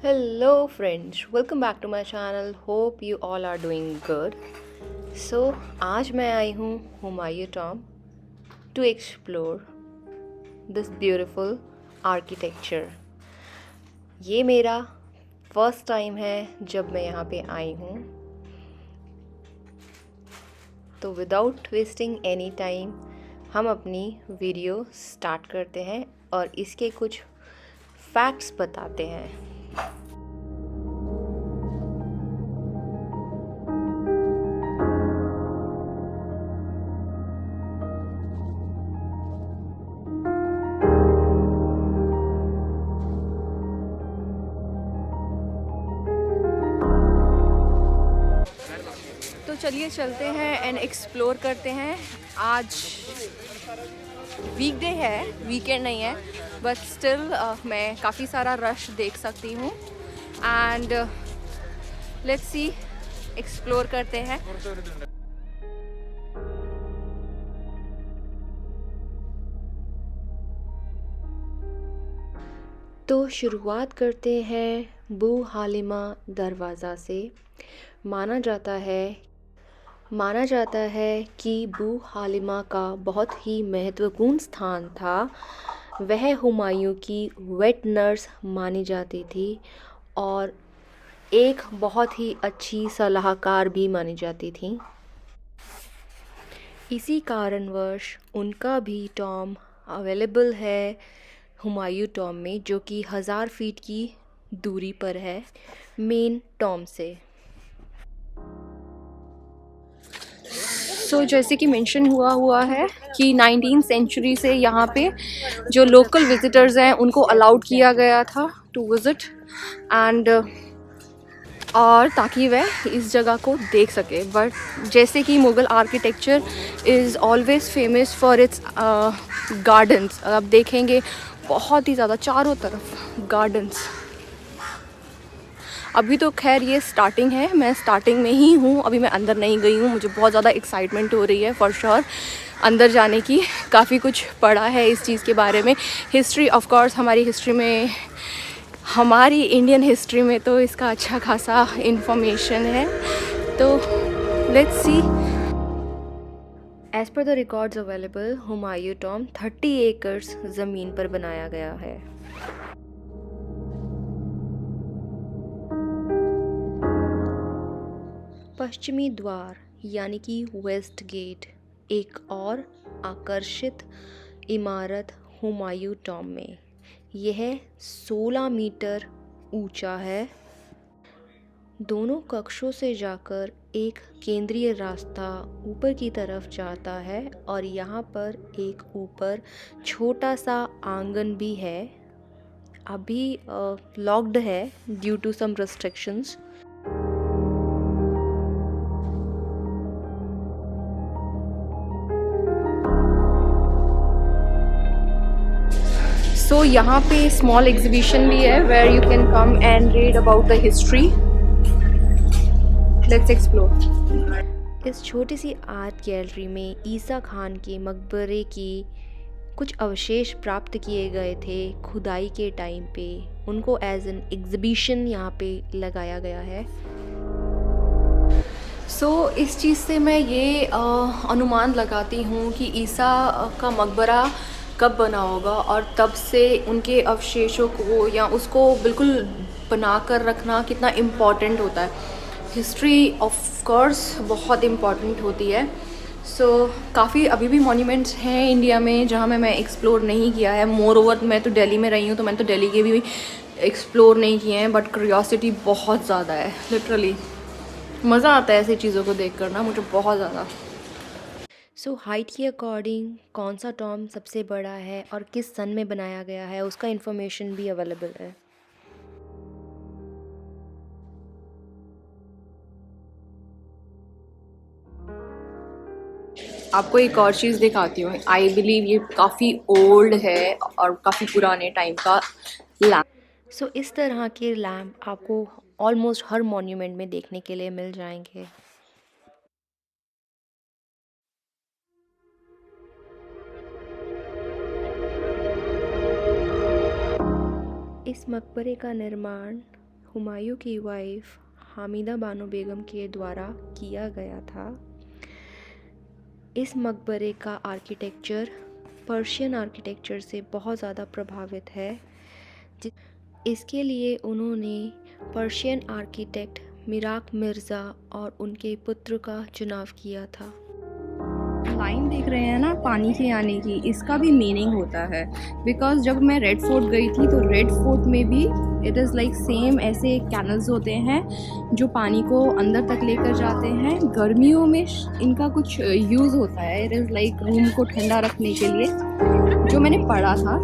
Hello friends, welcome back to my channel. Hope you all are doing good. So आज मैं आई हूँ Humayun Tom to explore this beautiful architecture. ये मेरा first time है जब मैं यहाँ पे आई हूँ. तो विदाउट वेस्टिंग एनी टाइम हम अपनी वीडियो स्टार्ट करते हैं और इसके कुछ फैक्ट्स बताते हैं. तो चलिए चलते हैं एंड एक्सप्लोर करते हैं. आज वीकडे है, वीकेंड नहीं है, बट स्टिल मैं काफ़ी सारा रश देख सकती हूँ. एंड लेट्स सी, एक्सप्लोर करते हैं. तो शुरुआत करते हैं बू हालिमा दरवाज़ा से. माना जाता है कि बू हालिमा का बहुत ही महत्वपूर्ण स्थान था. वह हुमायूं की वेट नर्स मानी जाती थी और एक बहुत ही अच्छी सलाहकार भी मानी जाती थी. इसी कारणवश उनका भी टॉम अवेलेबल है हुमायूं टॉम में, जो कि 1000 फीट की दूरी पर है मेन टॉम से. तो जैसे कि मेंशन हुआ है कि 19th सेंचुरी से यहाँ पे जो लोकल विजिटर्स हैं उनको अलाउड किया गया था टू विज़िट एंड और ताकि वह इस जगह को देख सके. बट जैसे कि Mughal architecture is always famous for its gardens. आप देखेंगे बहुत ही ज़्यादा चारों तरफ गार्डन्स. अभी तो खैर ये स्टार्टिंग है, मैं स्टार्टिंग में ही हूँ, अभी मैं अंदर नहीं गई हूँ. मुझे बहुत ज़्यादा एक्साइटमेंट हो रही है फॉर श्योर अंदर जाने की. काफ़ी कुछ पढ़ा है इस चीज़ के बारे में. हिस्ट्री ऑफ कोर्स, हमारी हिस्ट्री में, हमारी इंडियन हिस्ट्री में तो इसका अच्छा खासा इंफॉर्मेशन है. तो let's see. As per the records available, Humayun tomb 30 acres ज़मीन पर बनाया गया है. पश्चिमी द्वार यानी कि वेस्ट गेट एक और आकर्षित इमारत हुमायूं टॉम में. यह 16 मीटर ऊंचा है. दोनों कक्षों से जाकर एक केंद्रीय रास्ता ऊपर की तरफ जाता है और यहाँ पर एक ऊपर छोटा सा आंगन भी है. अभी लॉक्ड है ड्यू टू सम रेस्ट्रिक्शंस. तो यहाँ पे स्मॉल एग्जीबिशन भी है where you can come and read about the history. Let's explore. इस छोटी सी आर्ट गैलरी में ईसा खान के मकबरे की कुछ अवशेष प्राप्त किए गए थे खुदाई के टाइम पे. उनको एज एन एग्जीबिशन यहाँ पे लगाया गया है. सो इस चीज़ से मैं ये अनुमान लगाती हूँ कि ईसा का मकबरा कब बना होगा और तब से उनके अवशेषों को या उसको बिल्कुल बना कर रखना कितना इम्पॉर्टेंट होता है. हिस्ट्री ऑफ कोर्स बहुत इम्पॉर्टेंट होती है. सो काफ़ी अभी भी मॉन्यूमेंट्स हैं इंडिया में जहाँ मैं एक्सप्लोर नहीं किया है. मोर ओवर मैं तो दिल्ली में रही हूँ, तो मैंने तो दिल्ली के भी एक्सप्लोर नहीं किए हैं. बट क्यूरियोसिटी बहुत ज़्यादा है. लिटरली मज़ा आता है ऐसी चीज़ों को देख कर ना, मुझे बहुत ज़्यादा. सो हाइट के अकॉर्डिंग कौन सा टॉम सबसे बड़ा है और किस सन में बनाया गया है उसका इन्फॉर्मेशन भी अवेलेबल है. आपको एक और चीज़ दिखाती हूँ. आई बिलीव ये काफ़ी ओल्ड है और काफ़ी पुराने टाइम का लैम्प. सो इस तरह के लैम्प आपको ऑलमोस्ट हर मॉन्यूमेंट में देखने के लिए मिल जाएंगे. इस मकबरे का निर्माण हुमायूं की वाइफ हामिदा बानो बेगम के द्वारा किया गया था। इस मकबरे का आर्किटेक्चर पर्शियन आर्किटेक्चर से बहुत ज़्यादा प्रभावित है। इसके लिए उन्होंने पर्शियन आर्किटेक्ट मिराक मिर्ज़ा और उनके पुत्र का चुनाव किया था। लाइन देख रहे हैं ना पानी के आने की, इसका भी मीनिंग होता है। बिकॉज जब मैं रेड फोर्ट गई थी तो रेड फोर्ट में भी इट इज़ लाइक सेम ऐसे कैनल्स होते हैं जो पानी को अंदर तक लेकर जाते हैं। गर्मियों में इनका कुछ यूज़ होता है, इट इज़ लाइक रूम को ठंडा रखने के लिए, जो मैंने पढ़ा था।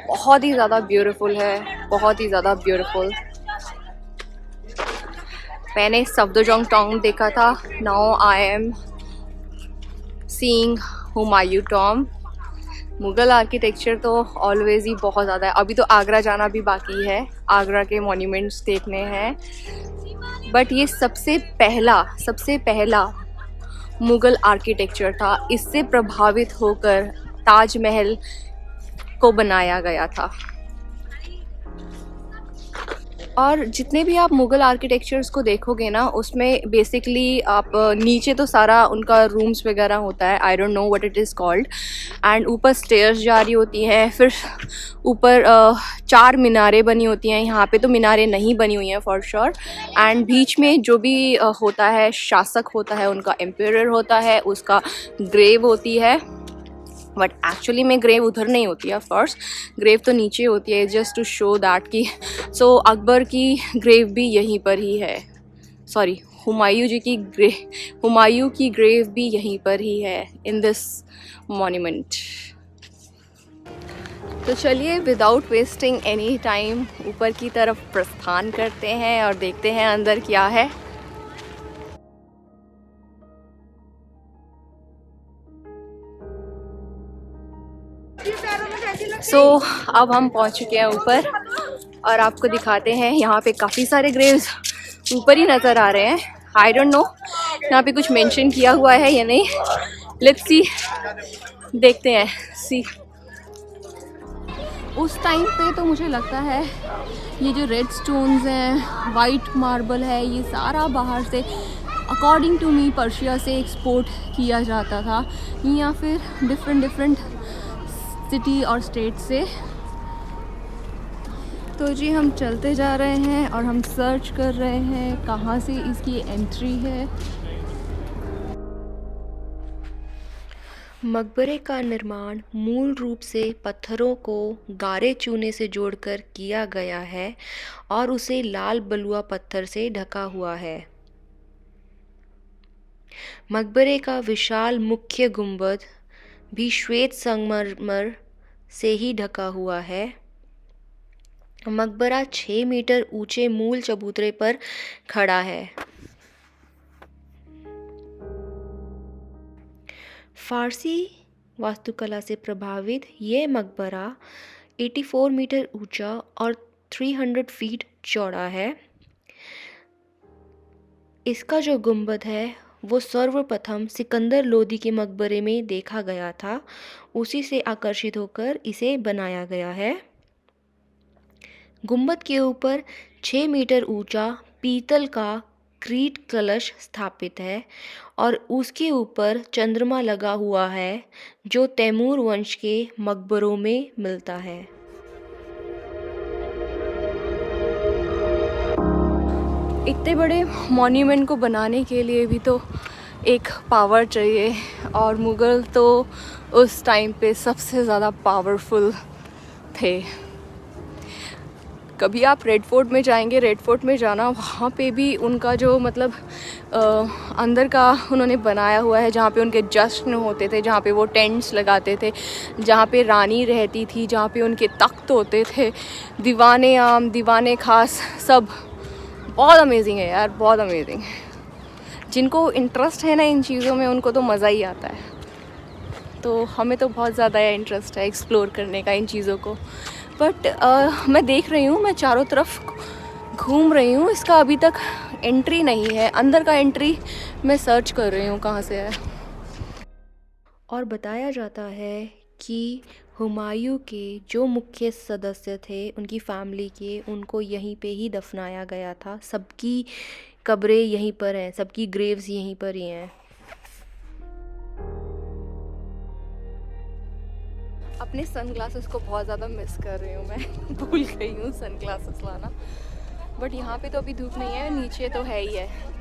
बहुत ही ज़्यादा ब्यूटीफुल है, बहुत ही ज़्यादा ब्यूटीफुल। मैंने सफदरजंग टॉम्ब देखा था, now I am seeing Humayun tomb. Mughal architecture तो ऑलवेज ही बहुत ज़्यादा है। अभी तो आगरा जाना भी बाकी है, आगरा के मॉन्यूमेंट्स देखने हैं, बट ये सबसे पहला मुग़ल आर्किटेक्चर था। इससे प्रभावित होकर ताजमहल को बनाया गया था। और जितने भी आप मुग़ल आर्किटेक्चर्स को देखोगे ना, उसमें बेसिकली आप नीचे तो सारा उनका रूम्स वगैरह होता है, I don't know what it is called, and ऊपर स्टेयर्स जा रही होती हैं, फिर ऊपर 4 मीनारें बनी होती हैं। यहाँ पे तो मीनारें नहीं बनी हुई हैं फॉर श्योर। एंड बीच में जो भी होता है, शासक होता है, उनका एम्परर होता है, उसका ग्रेव होती है। बट एक्चुअली में ग्रेव उधर नहीं होती है, ऑफ कोर्स ग्रेव तो नीचे होती है, जस्ट टू शो दैट कि सो अकबर की ग्रेव भी यहीं पर ही है। सॉरी, हुमायूं की ग्रेव भी यहीं पर ही है, इन दिस मॉन्यूमेंट। तो चलिए विदाउट वेस्टिंग एनी टाइम ऊपर की तरफ प्रस्थान करते हैं और देखते हैं अंदर क्या है। अब हम पहुंच चुके हैं ऊपर और आपको दिखाते हैं। यहाँ पे काफ़ी सारे ग्रेव्स ऊपर ही नज़र आ रहे हैं। आई डोंट नो यहाँ पे कुछ मेंशन किया हुआ है या नहीं, लेट्स सी, देखते हैं। सी उस टाइम पे तो मुझे लगता है ये जो रेड स्टोन्स हैं, वाइट मार्बल है, ये सारा बाहर से अकॉर्डिंग टू मी पर्शिया से एक्सपोर्ट किया जाता था, या फिर डिफरेंट सिटी और स्टेट से। तो जी हम चलते जा रहे हैं और हम सर्च कर रहे हैं कहाँ से इसकी एंट्री है। मकबरे का निर्माण मूल रूप से पत्थरों को गारे चूने से जोड़कर किया गया है और उसे लाल बलुआ पत्थर से ढका हुआ है। मकबरे का विशाल मुख्य गुंबद भी श्वेत संगमरमर से ही ढका हुआ है। मकबरा 6 मीटर ऊंचे मूल चबूतरे पर खड़ा है। फारसी वास्तुकला से प्रभावित ये मकबरा 84 मीटर ऊंचा और 300 फीट चौड़ा है। इसका जो गुंबद है वो सर्वप्रथम सिकंदर लोदी के मकबरे में देखा गया था, उसी से आकर्षित होकर इसे बनाया गया है। गुंबद के ऊपर 6 मीटर ऊंचा पीतल का क्रीट कलश स्थापित है और उसके ऊपर चंद्रमा लगा हुआ है, जो तैमूर वंश के मकबरों में मिलता है। इतने बड़े मॉन्यूमेंट को बनाने के लिए भी तो एक पावर चाहिए, और मुग़ल तो उस टाइम पे सबसे ज़्यादा पावरफुल थे। कभी आप रेड फोर्ट में जाएंगे, रेड फोर्ट में जाना, वहाँ पे भी उनका जो मतलब अंदर का उन्होंने बनाया हुआ है, जहाँ पे उनके जश्न होते थे, जहाँ पे वो टेंट्स लगाते थे, जहाँ पे रानी रहती थी, जहाँ पे उनके तख्त होते थे, दीवाने आम, दीवाने खास, सब बहुत अमेजिंग है यार, बहुत अमेजिंग। जिनको इंटरेस्ट है ना इन चीज़ों में, उनको तो मज़ा ही आता है। तो हमें तो बहुत ज़्यादा इंटरेस्ट है एक्सप्लोर करने का इन चीज़ों को। बट मैं देख रही हूँ, मैं चारों तरफ घूम रही हूँ, इसका अभी तक एंट्री नहीं है। अंदर का एंट्री मैं सर्च कर रही हूँ कहाँ से है। और बताया जाता है कि हुमायूं के जो मुख्य सदस्य थे उनकी फैमिली के, उनको यहीं पे ही दफनाया गया था। सबकी कब्रें यहीं पर हैं, सबकी ग्रेव्स यहीं पर ही हैं। अपने सनग्लासेस को बहुत ज़्यादा मिस कर रही हूँ मैं भूल गई हूँ सनग्लासेस लाना, बट यहाँ पे तो अभी धूप नहीं है, नीचे तो है ही है।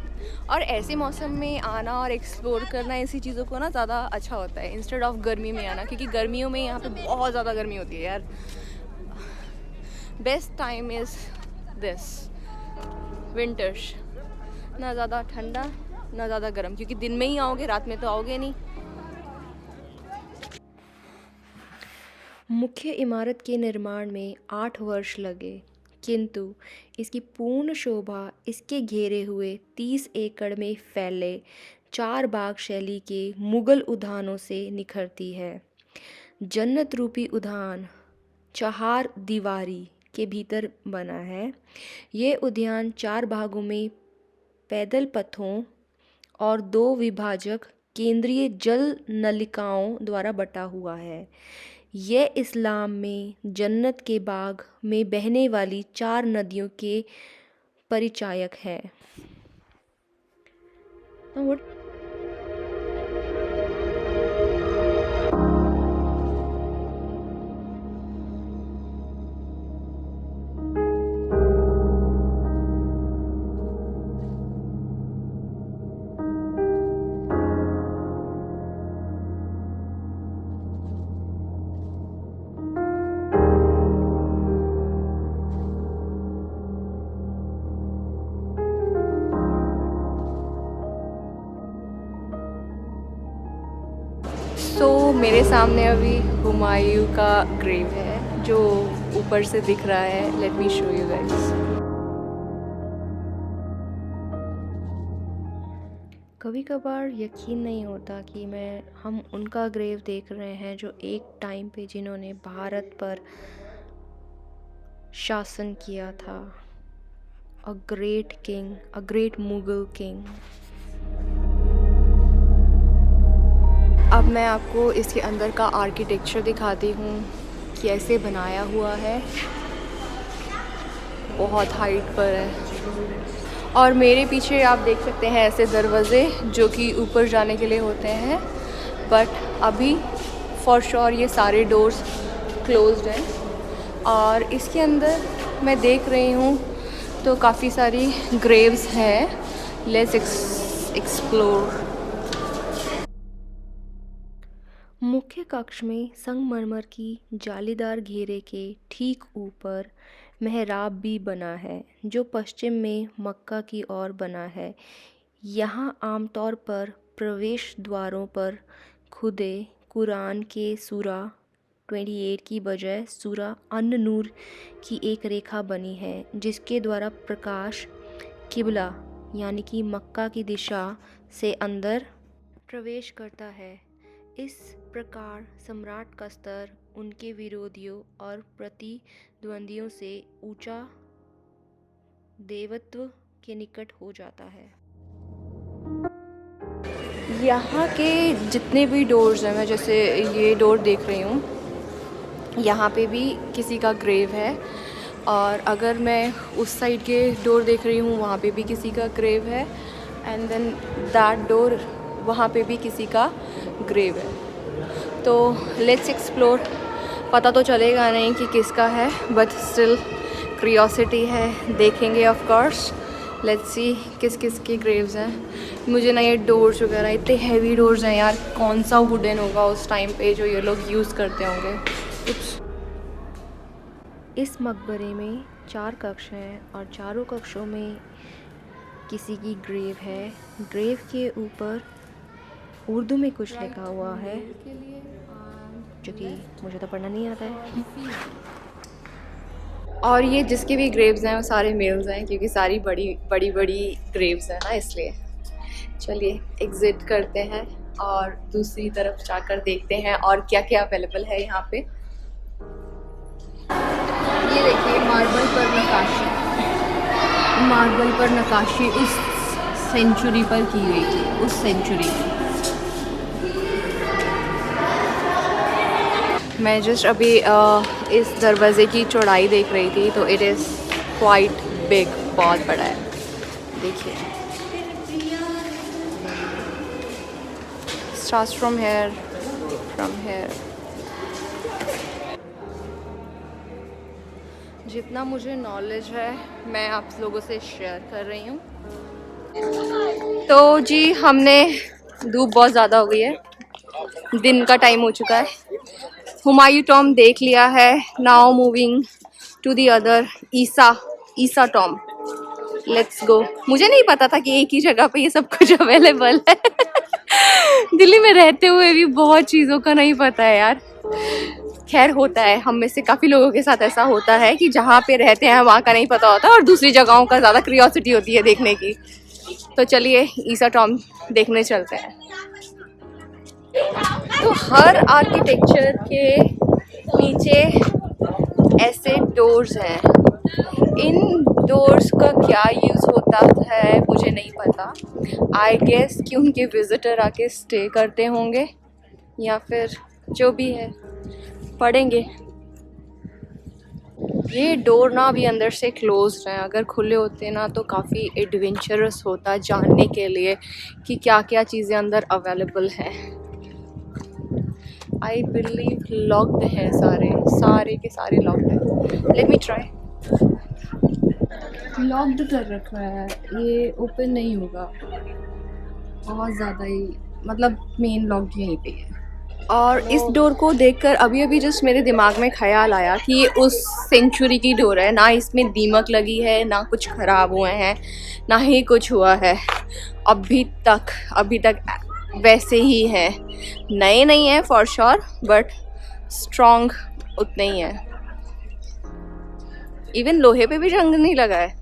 और ऐसे मौसम में आना और एक्सप्लोर करना ऐसी चीज़ों को ना ज़्यादा अच्छा होता है इंस्टेड ऑफ गर्मी में आना, क्योंकि गर्मियों में यहाँ पे बहुत ज़्यादा गर्मी होती है यार। Best time is this winters, ना ज़्यादा ठंडा ना ज़्यादा गर्म, क्योंकि दिन में ही आओगे, रात में तो आओगे नहीं। मुख्य इमारत के निर्माण में 8 वर्ष लगे, किंतु इसकी पूर्ण शोभा इसके घेरे हुए 30 एकड़ में फैले 4 बाग शैली के मुगल उद्यानों से निखरती है। जन्नत रूपी उद्यान चहार दीवारी के भीतर बना है। ये उद्यान 4 भागों में पैदल पथों और 2 विभाजक केंद्रीय जल नलिकाओं द्वारा बटा हुआ है। यह इस्लाम में जन्नत के बाग में बहने वाली 4 नदियों के परिचायक है। मेरे सामने अभी हुमायूं का ग्रेव है जो ऊपर से दिख रहा है। Let me show you guys. कभी कभार यकीन नहीं होता कि हम उनका ग्रेव देख रहे हैं जो एक टाइम पे जिन्होंने भारत पर शासन किया था। A great king, a great Mughal king. अब मैं आपको इसके अंदर का आर्किटेक्चर दिखाती हूँ कैसे बनाया हुआ है। बहुत हाइट पर है और मेरे पीछे आप देख सकते हैं ऐसे दरवाज़े जो कि ऊपर जाने के लिए होते हैं, बट अभी फॉर श्योर ये सारे डोर्स क्लोज्ड हैं। और इसके अंदर मैं देख रही हूँ तो काफ़ी सारी ग्रेव्स हैं। Let's explore. मुख्य कक्ष में संगमरमर की जालीदार घेरे के ठीक ऊपर मेहराब भी बना है जो पश्चिम में मक्का की ओर बना है। यहाँ आमतौर पर प्रवेश द्वारों पर खुदे कुरान के सूरा 28 की बजाय सूरा अन-नूर की एक रेखा बनी है जिसके द्वारा प्रकाश किबला यानी कि मक्का की दिशा से अंदर प्रवेश करता है। इस प्रकार सम्राट का स्तर उनके विरोधियों और प्रतिद्वंदियों से ऊंचा देवत्व के निकट हो जाता है। यहाँ के जितने भी डोर्स हैं, मैं जैसे ये डोर देख रही हूँ, यहाँ पे भी किसी का ग्रेव है। और अगर मैं उस साइड के डोर देख रही हूँ वहाँ पे भी किसी का ग्रेव है। एंड देन दैट डोर, वहाँ पे भी किसी का ग्रेव है। तो लेट्स एक्सप्लोर। पता तो चलेगा नहीं कि किसका है, बट स्टिल क्यूरियोसिटी है, देखेंगे ऑफ कोर्स। लेट्स सी किस किस की ग्रेव्स हैं। मुझे ना ये डोर्स वगैरह, इतने हैवी डोर्स हैं यार, कौन सा वुडन होगा उस टाइम पे जो ये लोग यूज़ करते होंगे कुछ। इस मकबरे में 4 कक्ष हैं और चारों कक्षों में किसी की ग्रेव है। ग्रेव के ऊपर उर्दू में कुछ लिखा हुआ है जो कि मुझे तो पढ़ना नहीं आता है। और ये जिसके भी ग्रेव्स हैं वो सारे मेल्स हैं क्योंकि सारी बड़ी ग्रेव्स हैं ना, इसलिए। चलिए एग्ज़िट करते हैं और दूसरी तरफ जाकर देखते हैं और क्या क्या अवेलेबल है यहाँ पे। ये देखिए मार्बल पर नक्काशी उस सेंचुरी पर की गई थी, उस सेंचुरी में। मैं जस्ट अभी इस दरवाज़े की चौड़ाई देख रही थी, तो इट इज़ क्वाइट बिग, बहुत बड़ा है। देखिए, स्टार्ट्स फ्रॉम हेयर, जितना मुझे नॉलेज है मैं आप लोगों से शेयर कर रही हूँ। तो जी, हमने, धूप बहुत ज़्यादा हो गई है, दिन का टाइम हो चुका है, हुमायूं टॉम देख लिया है। Now moving to the other, Isa tomb. Let's go. मुझे नहीं पता था कि एक ही जगह पे ये सब कुछ अवेलेबल है। दिल्ली में रहते हुए भी बहुत चीज़ों का नहीं पता है यार। खैर, होता है, हम में से काफ़ी लोगों के साथ ऐसा होता है कि जहाँ पे रहते हैं वहाँ का नहीं पता होता और दूसरी जगहों का ज़्यादा क्यूरियोसिटी होती है देखने की। तो चलिए ईसा टॉम देखने चलते हैं। तो हर आर्किटेक्चर के नीचे ऐसे डोर्स हैं। इन डोर्स का क्या यूज़ होता है मुझे नहीं पता। आई गेस कि उनके विजिटर आके स्टे करते होंगे, या फिर जो भी है, पढ़ेंगे। ये डोर ना अभी अंदर से क्लोज है, अगर खुले होते ना तो काफ़ी एडवेंचरस होता जानने के लिए कि क्या क्या चीज़ें अंदर अवेलेबल हैं। आई बिलीव लॉक्ड है, सारे के सारे लॉक्ड है। Let me try. लॉक्ड कर रखा है, ये ओपन नहीं होगा, बहुत ज़्यादा ही, मतलब मेन लॉक यहीं पे है। और इस डोर को देखकर अभी अभी जस्ट मेरे दिमाग में ख्याल आया कि ये उस सेंचुरी की डोर है, ना इसमें दीमक लगी है, ना कुछ ख़राब हुए हैं, ना ही कुछ हुआ है अभी तक वैसे ही है। नए नहीं है फॉर श्योर, बट स्ट्रॉन्ग उतने ही है। इवन लोहे पे भी जंग नहीं लगा है।